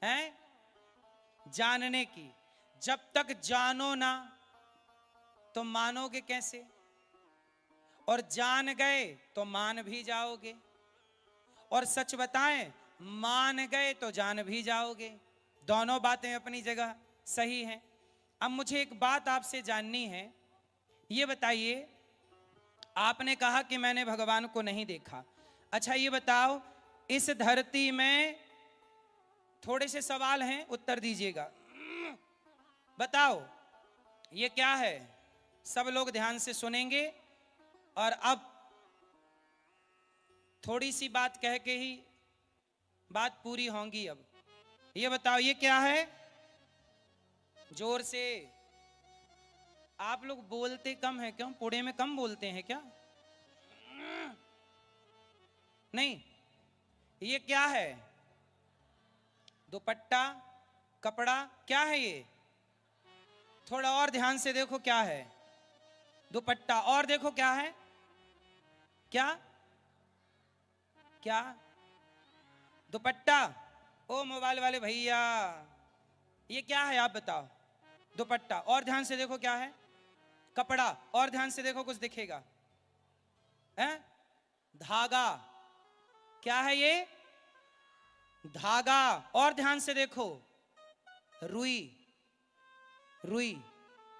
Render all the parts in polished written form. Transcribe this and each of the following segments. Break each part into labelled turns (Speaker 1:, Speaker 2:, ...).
Speaker 1: हैं जानने की। जब तक जानो ना तो मानोगे कैसे, और जान गए तो मान भी जाओगे, और सच बताएं मान गए तो जान भी जाओगे। दोनों बातें अपनी जगह सही हैं। अब मुझे एक बात आपसे जाननी है, ये बताइए, आपने कहा कि मैंने भगवान को नहीं देखा। अच्छा ये बताओ, इस धरती में थोड़े से सवाल हैं, उत्तर दीजिएगा। बताओ ये क्या है? सब लोग ध्यान से सुनेंगे और अब थोड़ी सी बात कह के ही बात पूरी होगी। अब ये बताओ ये क्या है? जोर से। आप लोग बोलते कम है क्यों? पुणे में कम बोलते हैं क्या? नहीं, ये क्या है? दुपट्टा, कपड़ा, क्या है ये? थोड़ा और ध्यान से देखो क्या है। दुपट्टा, और देखो क्या है? क्या क्या? दुपट्टा। ओ मोबाइल वाले भैया, ये क्या है आप बताओ? दुपट्टा। और ध्यान से देखो क्या है? कपड़ा। और ध्यान से देखो कुछ दिखेगा? हैं? धागा। क्या है ये? धागा। और ध्यान से देखो, रुई। रुई।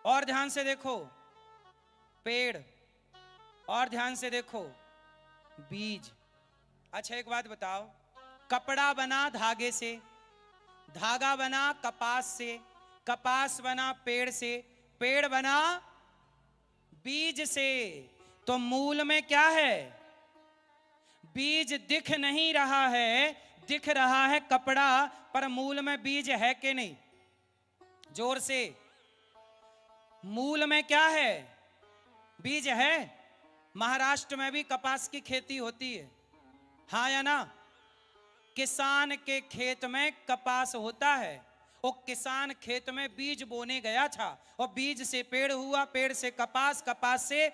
Speaker 1: और ध्यान से देखो, पेड़। और ध्यान से देखो, बीज। अच्छा एक बात बताओ, कपड़ा बना धागे से, धागा बना कपास से, कपास बना पेड़ से, पेड़ बना बीज से, तो मूल में क्या है? बीज दिख नहीं रहा है, दिख रहा है कपड़ा, पर मूल में बीज है कि नहीं? जोर से। मूल में क्या है? बीज है। महाराष्ट्र में भी कपास की खेती होती है, हाँ या ना? किसान के खेत में कपास होता है। वो किसान खेत में बीज बोने गया था, और बीज से पेड़ हुआ, पेड़ से कपास, कपास से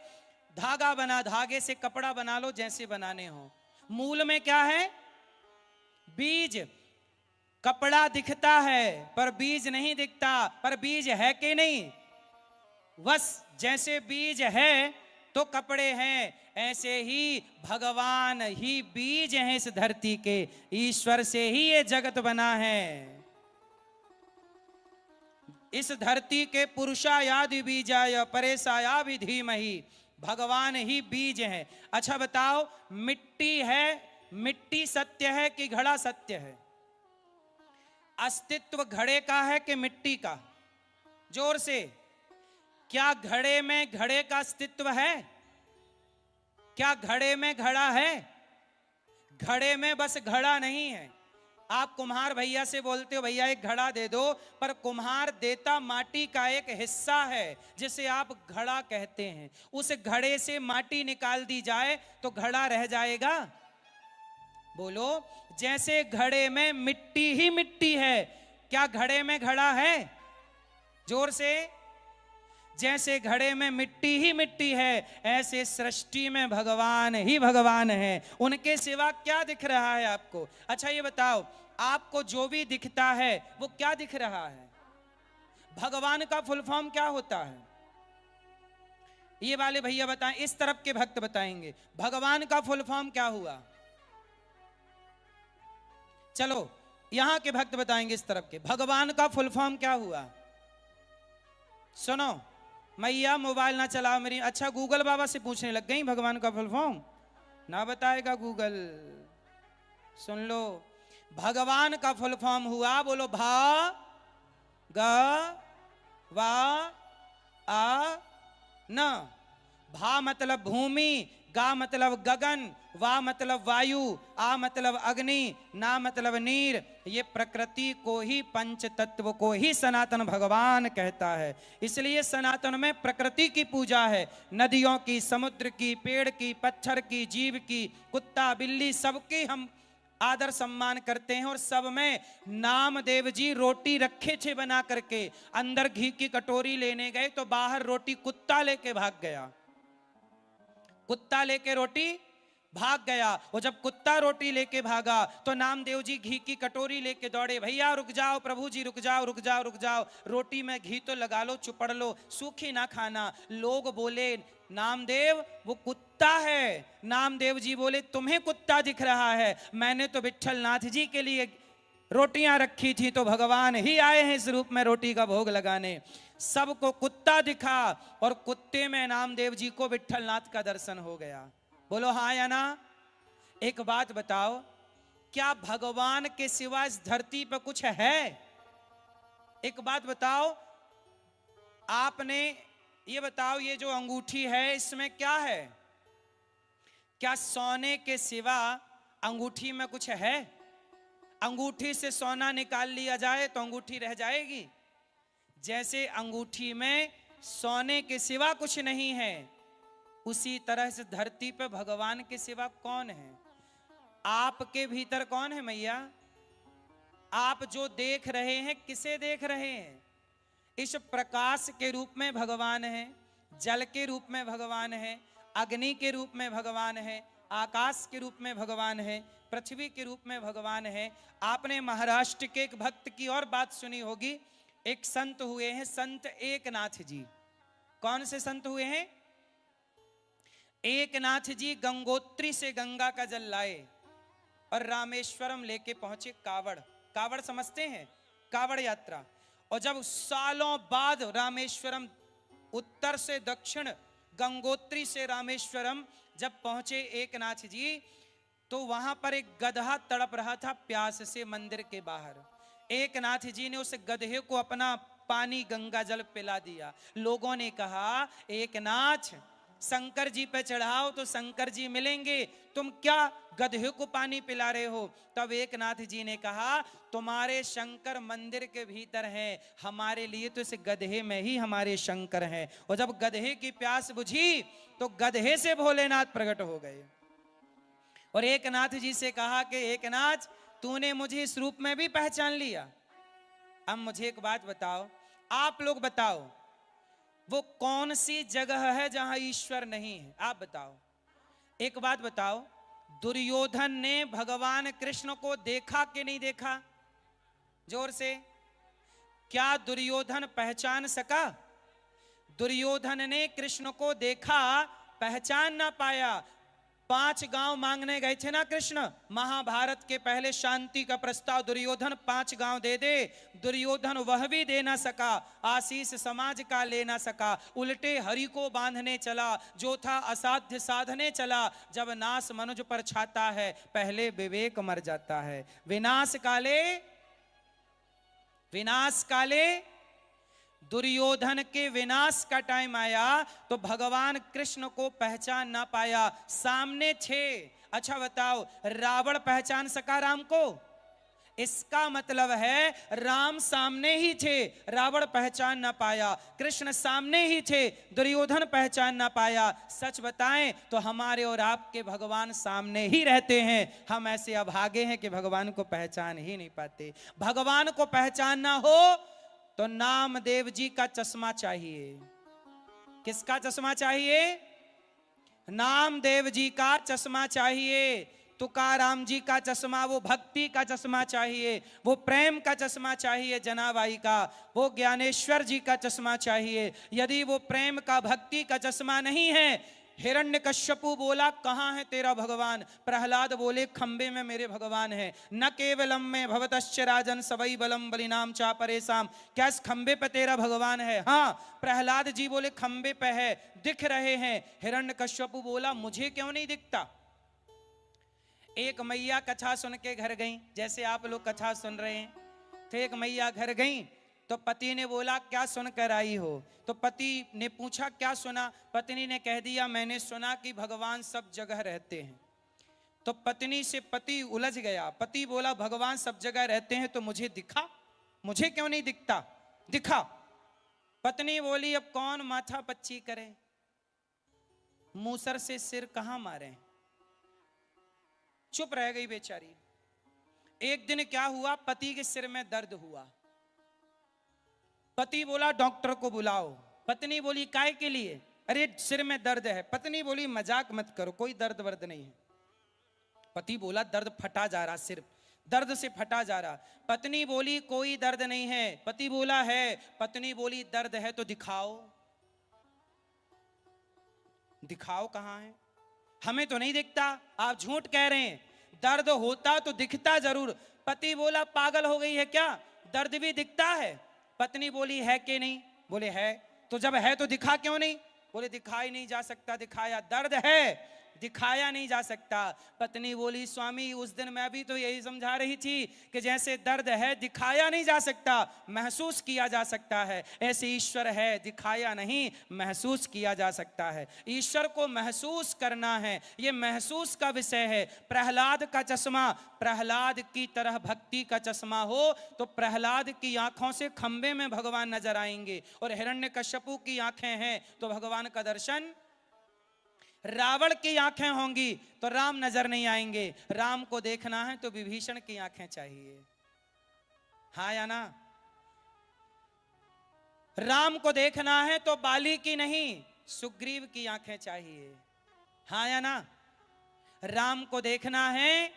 Speaker 1: धागा बना, धागे से कपड़ा बना लो जैसे बनाने हो। मूल में क्या है? बीज। कपड़ा दिखता है पर बीज नहीं दिखता, पर बीज है कि नहीं? बस जैसे बीज है तो कपड़े हैं, ऐसे ही भगवान ही बीज हैं इस धरती के। ईश्वर से ही ये जगत बना है। इस धरती के पुरुषायादि बीजाय परेशाया भी धीमहि, भगवान ही बीज हैं। अच्छा बताओ, मिट्टी है, मिट्टी सत्य है कि घड़ा सत्य है? अस्तित्व घड़े का है कि मिट्टी का? जोर से। क्या घड़े में घड़े का अस्तित्व है? क्या घड़े में घड़ा है? घड़े में बस घड़ा नहीं है। आप कुम्हार भैया से बोलते हो भैया एक घड़ा दे दो, पर कुम्हार देता माटी का एक हिस्सा है जिसे आप घड़ा कहते हैं। उस घड़े से माटी निकाल दी जाए तो घड़ा रह जाएगा? बोलो। जैसे घड़े में मिट्टी ही मिट्टी है, क्या घड़े में घड़ा है? जोर से। जैसे घड़े में मिट्टी ही मिट्टी है, ऐसे सृष्टि में भगवान ही भगवान है। उनके सिवा क्या दिख रहा है आपको? अच्छा ये बताओ, आपको जो भी दिखता है वो क्या दिख रहा है? भगवान का फुल फॉर्म क्या होता है? ये वाले भैया बताएं, इस तरफ के भक्त बताएंगे भगवान का फुल फॉर्म क्या हुआ। चलो यहां के भक्त बताएंगे इस तरफ के, भगवान का फुल फॉर्म क्या हुआ? सुनो मैया, मोबाइल ना चलाओ मेरी। अच्छा गूगल बाबा से पूछने लग गई भगवान का फुल फॉर्म? ना बताएगा गूगल। सुन लो, भगवान का फुल फॉर्म हुआ, बोलो, भा ग वा आ न। भा मतलब भूमि, गा मतलब गगन, वा मतलब वायु, आ मतलब अग्नि, ना मतलब नीर। ये प्रकृति को ही, पंच तत्व को ही सनातन भगवान कहता है। इसलिए सनातन में प्रकृति की पूजा है। नदियों की, समुद्र की, पेड़ की, पत्थर की, जीव की, कुत्ता बिल्ली सबकी हम आदर सम्मान करते हैं। और सब में नामदेव जी रोटी रखे थे बना करके, अंदर घी की कटोरी लेने गए तो बाहर रोटी कुत्ता लेके भाग गया। कुत्ता लेके रोटी भाग गया। और जब कुत्ता रोटी लेके भागा तो नामदेव जी घी की कटोरी लेके दौड़े, भैया रुक जाओ, प्रभु जी रुक जाओ, रुक जाओ, रुक जाओ, रोटी में घी तो लगा लो, चुपड़ लो, सूखी ना खाना। लोग बोले नामदेव वो कुत्ता है। नामदेव जी बोले तुम्हें कुत्ता दिख रहा है, मैंने तो विट्ठल नाथ जी के लिए रोटियां रखी थी, तो भगवान ही आए हैं इस रूप में रोटी का भोग लगाने। सबको कुत्ता दिखा और कुत्ते में नामदेव जी को विट्ठल नाथ का दर्शन हो गया। बोलो हाँ या ना। एक बात बताओ, क्या भगवान के सिवा इस धरती पर कुछ है? एक बात बताओ, आपने ये बताओ, ये जो अंगूठी है इसमें क्या है? क्या सोने के सिवा अंगूठी में कुछ है? अंगूठी से सोना निकाल लिया जाए तो अंगूठी रह जाएगी? जैसे अंगूठी में सोने के सिवा कुछ नहीं है, उसी तरह से धरती पे भगवान के सिवा कौन है? आपके भीतर कौन है मैया? आप जो देख रहे हैं किसे देख रहे हैं? इस प्रकाश के रूप में भगवान है, जल के रूप में भगवान है, अग्नि के रूप में भगवान है, आकाश के रूप में भगवान है, पृथ्वी के रूप में भगवान है। आपने महाराष्ट्र के एक भक्त की और बात सुनी होगी। एक संत हुए हैं, संत एकनाथ जी। कौन से संत हुए हैं? एकनाथ जी गंगोत्री से गंगा का जल लाए और रामेश्वरम लेके पहुंचे। कावड़, कावड़ समझते हैं? कावड़ यात्रा। और जब सालों बाद रामेश्वरम, उत्तर से दक्षिण गंगोत्री से रामेश्वरम जब पहुंचे एकनाथ जी, तो वहां पर एक गधा तड़प रहा था प्यास से मंदिर के बाहर। एकनाथ जी ने उस गधे को अपना पानी गंगा जल पिला दिया। लोगों ने कहा एकनाथ शंकर जी पे चढ़ाओ तो शंकर जी मिलेंगे, तुम क्या गधे को पानी पिला रहे हो? तब एकनाथ जी ने कहा तुम्हारे शंकर मंदिर के भीतर हैं, हमारे लिए तो इस गधे में ही हमारे शंकर हैं। और जब गधे की प्यास बुझी तो गधे से भोलेनाथ प्रकट हो गए और एकनाथ जी से कहा कि एकनाथ तूने मुझे इस रूप में भी पहचान लिया। अब मुझे एक बात बताओ, आप लोग बताओ, वो कौन सी जगह है जहां ईश्वर नहीं है? आप बताओ। एक बात बताओ, दुर्योधन ने भगवान कृष्ण को देखा कि नहीं देखा? जोर से। क्या दुर्योधन पहचान सका? दुर्योधन ने कृष्ण को देखा, पहचान ना पाया। 5 गांव मांगने गए थे ना कृष्ण, महाभारत के पहले शांति का प्रस्ताव, दुर्योधन 5 गांव दे दे। दुर्योधन वह भी दे ना सका, आशीष समाज का ले ना सका, उल्टे हरि को बांधने चला, जो था असाध्य साधने चला। जब नाश मनुज पर छाता है, पहले विवेक मर जाता है। विनाश काले, विनाश काले, दुर्योधन के विनाश का टाइम आया तो भगवान कृष्ण को पहचान ना पाया। सामने थे। अच्छा बताओ, रावण पहचान सका राम को? इसका मतलब है राम सामने ही थे, रावण पहचान ना पाया। कृष्ण सामने ही थे, दुर्योधन पहचान ना पाया। सच बताएं तो हमारे और आपके भगवान सामने ही रहते हैं, हम ऐसे अभागे हैं कि भगवान को पहचान ही नहीं पाते। भगवान को पहचानना हो तो नामदेव जी का चश्मा चाहिए। किसका चश्मा चाहिए? नामदेव जी का चश्मा चाहिए। तुकाराम जी का चश्मा, वो भक्ति का चश्मा चाहिए, वो प्रेम का चश्मा चाहिए जनाबाई का, वो ज्ञानेश्वर जी का चश्मा चाहिए। यदि वो प्रेम का, भक्ति का चश्मा नहीं है, हिरण्यकश्यपु बोला कहां है तेरा भगवान? प्रहलाद बोले खंबे में मेरे भगवान है। न केवलम में भवतश्च राजन सवई बलम बलिनाम चा परेशाम। क्या इस खंबे पे तेरा भगवान है? हाँ। प्रहलाद जी बोले खंबे पे है, दिख रहे हैं। हिरण्यकश्यपु बोला मुझे क्यों नहीं दिखता? एक मैया कथा सुन के घर गई, जैसे आप लोग कथा सुन रहे हैं। तो एक मैया घर गई तो पति ने बोला क्या सुन कर आई हो? तो पति ने पूछा क्या सुना? पत्नी ने कह दिया मैंने सुना कि भगवान सब जगह रहते हैं। तो पत्नी से पति उलझ गया। पति बोला भगवान सब जगह रहते हैं तो मुझे दिखा, मुझे क्यों नहीं दिखता? दिखा। पत्नी बोली अब कौन माथा पच्ची करे, मूसर से सिर कहां मारे। चुप रह गई बेचारी। एक दिन क्या हुआ, पति के सिर में दर्द हुआ। पति बोला डॉक्टर को बुलाओ। पत्नी बोली काय के लिए? अरे सिर में दर्द है। पत्नी बोली मजाक मत करो, कोई दर्द वर्द नहीं है। पति बोला दर्द फटा जा रहा, सिर्फ दर्द से फटा जा रहा। पत्नी बोली कोई दर्द नहीं है। पति बोला है। पत्नी बोली दर्द है तो दिखाओ। दिखाओ कहां है? हमें तो नहीं दिखता, आप झूठ कह रहे हैं। दर्द होता तो दिखता जरूर। पति बोला पागल हो गई है क्या, दर्द भी दिखता है। पत्नी बोली है कि नहीं? बोले है। तो जब है तो दिखा क्यों नहीं? बोले दिखाई नहीं जा सकता, दिखाया दर्द है, दिखाया नहीं जा सकता। पत्नी बोली स्वामी उस दिन मैं भी तो यही समझा रही थी कि जैसे दर्द है दिखाया नहीं जा सकता, महसूस किया जा सकता है, ऐसे ईश्वर है, दिखाया नहीं महसूस किया जा सकता है। ईश्वर को महसूस करना है, ये महसूस का विषय है। प्रहलाद का चश्मा, प्रहलाद की तरह भक्ति का चश्मा हो तो प्रहलाद की आंखों से खंबे में भगवान नजर आएंगे, और हिरण्यकश्यपु की आंखें हैं तो भगवान का दर्शन, रावण की आंखें होंगी तो राम नजर नहीं आएंगे। राम को देखना है तो विभीषण की आंखें चाहिए, हाँ या ना? राम को देखना है तो बाली की नहीं सुग्रीव की आंखें चाहिए, हाँ या ना? राम को देखना है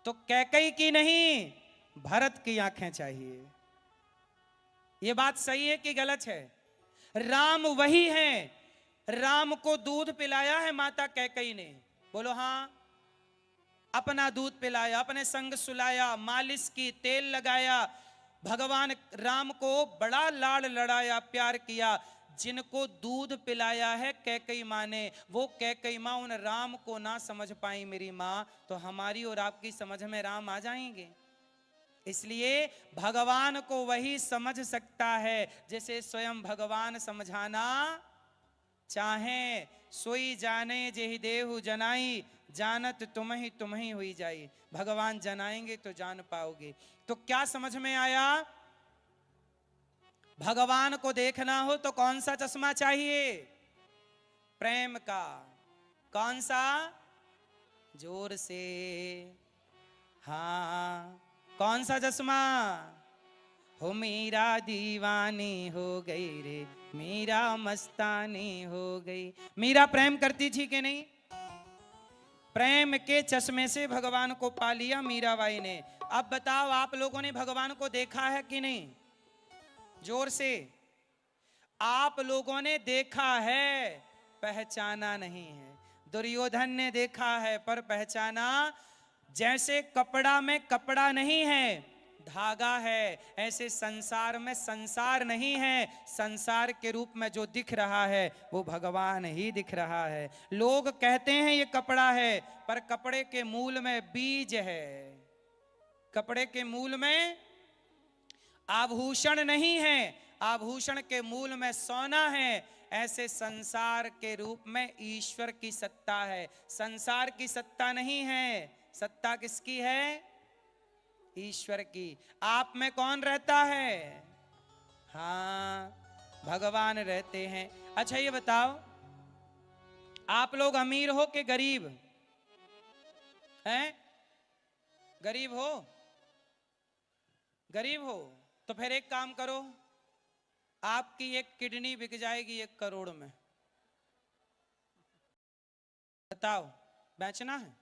Speaker 1: तो कैकई की नहीं भरत की आंखें चाहिए। यह बात सही है कि गलत है? राम वही है। राम को दूध पिलाया है माता कैकई ने, बोलो हाँ। अपना दूध पिलाया, अपने संग सुलाया, मालिश की, तेल लगाया, भगवान राम को बड़ा लाड़ लड़ाया, प्यार किया। जिनको दूध पिलाया है कैकई माँ ने, वो कैकई माँ उन राम को ना समझ पाई मेरी माँ, तो हमारी और आपकी समझ में राम आ जाएंगे। इसलिए भगवान को वही समझ सकता है जिसे स्वयं भगवान समझाना चाहे। सोई जाने जेहि देहु जनाई, जानत तुम ही हुई जाई। भगवान जनाएंगे तो जान पाओगे। तो क्या समझ में आया? भगवान को देखना हो तो कौन सा चश्मा चाहिए? प्रेम का। कौन सा? जोर से, हाँ। कौन सा चश्मा? हो मीरा दीवानी हो गई रे, मीरा मस्तानी हो गई। मीरा प्रेम करती थी कि नहीं? प्रेम के चश्मे से भगवान को पा लिया मीराबाई ने। अब बताओ आप लोगों ने भगवान को देखा है कि नहीं? जोर से। आप लोगों ने देखा है, पहचाना नहीं है। दुर्योधन ने देखा है पर पहचाना। जैसे कपड़ा में कपड़ा नहीं है, धागा है, ऐसे संसार में संसार नहीं है। संसार के रूप में जो दिख रहा है वो भगवान ही दिख रहा है। लोग कहते हैं ये कपड़ा है, पर कपड़े के मूल में बीज है। कपड़े के मूल में आभूषण नहीं है, आभूषण के मूल में सोना है। ऐसे संसार के रूप में ईश्वर की सत्ता है। संसार की सत्ता नहीं है, सत्ता किसकी है? ईश्वर की। आप में कौन रहता है? हाँ, भगवान रहते हैं। अच्छा ये बताओ, आप लोग अमीर हो कि गरीब हैं? गरीब हो? गरीब हो तो फिर एक काम करो, आपकी एक किडनी बिक जाएगी 1 करोड़ में। बताओ, बेचना है?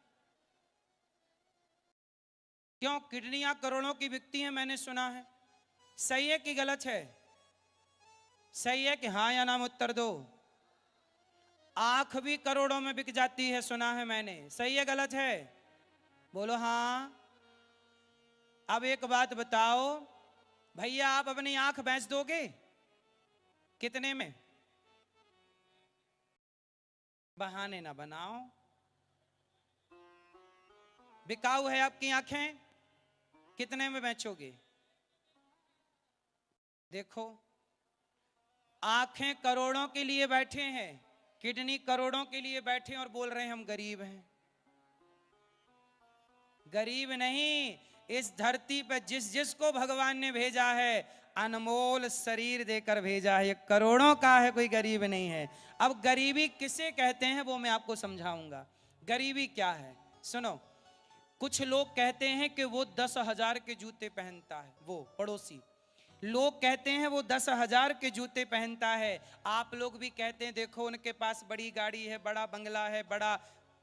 Speaker 1: क्यों? किडनियां करोड़ों की बिकती हैं, मैंने सुना है। सही है कि गलत है? सही है कि हाँ या नाम उत्तर दो। आंख भी करोड़ों में बिक जाती है, सुना है मैंने। सही है गलत है? बोलो हाँ। अब एक बात बताओ भैया, आप अपनी आंख बेच दोगे? कितने में? बहाने ना बनाओ। बिकाऊ है आपकी आंखें, कितने में बेचोगे? देखो, आंखें करोड़ों के लिए बैठे हैं, किडनी करोड़ों के लिए बैठे और बोल रहे हैं हम गरीब हैं। गरीब नहीं, इस धरती पर जिस जिसको भगवान ने भेजा है अनमोल शरीर देकर भेजा है। करोड़ों का है, कोई गरीब नहीं है। अब गरीबी किसे कहते हैं वो मैं आपको समझाऊंगा। गरीबी क्या है सुनो। कुछ लोग कहते हैं कि वो 10,000 के जूते पहनता है, वो पड़ोसी लोग कहते हैं वो 10,000 के जूते पहनता है। आप लोग भी कहते हैं देखो उनके पास बड़ी गाड़ी है, बड़ा बंगला है, बड़ा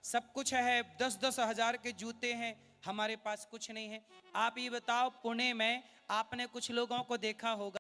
Speaker 1: सब कुछ है, 10-10 हजार के जूते हैं, हमारे पास कुछ नहीं है। आप ये बताओ, पुणे में आपने कुछ लोगों को देखा होगा